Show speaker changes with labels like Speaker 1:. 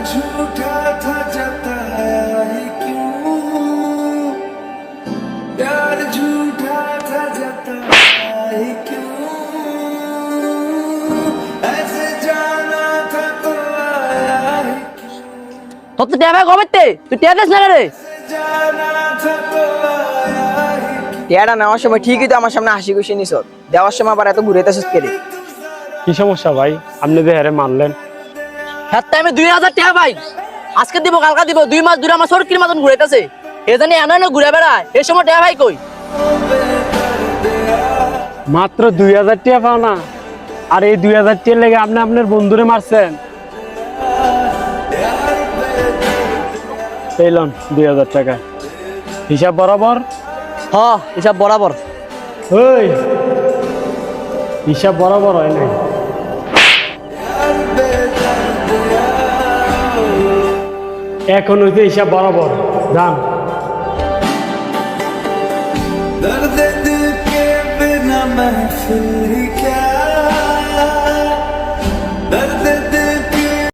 Speaker 1: झूठा था जताया ही क्यों, प्यार झूठा था जताया ही क्यों, ऐसे जाना था तो आया ही क्यों,
Speaker 2: তোর তো টিয়া ভাই কবে তুই টিয়া দিস না রে
Speaker 1: जाना था तो आया ही क्यों।
Speaker 3: টিয়াটা নেওয়ার সময় ঠিকই তো আমার সামনে হাসি খুশি নিছ, দেওয়ার সময় আবার এত ঘুরেতেছিস কে রে?
Speaker 4: কি সমস্যা ভাই, আপনি যে হারে মারলেন?
Speaker 2: হ্যাঁ আমি 2000 টাকা ভাই আজকে দিব কালকা দিব 2 মাস ধরে আমার সরকির মতন ঘুরাইতেছে এ জানি এনা ঘুরে বেড়া এই সময় টাকা ভাই কই
Speaker 4: মাত্র 2000 টাকা পাও না, আর এই 2000 টাকা লেগে আপনি আপনার বন্ধুরে মারছেন? পেলাম 2000 টাকা, হিসাব বরাবর?
Speaker 2: হ হিসাব বরাবর।
Speaker 4: ওই হিসাব বরাবর হয় নাই। এখন হইতে হিসাব বরাবর, যান।
Speaker 1: दर्द दिल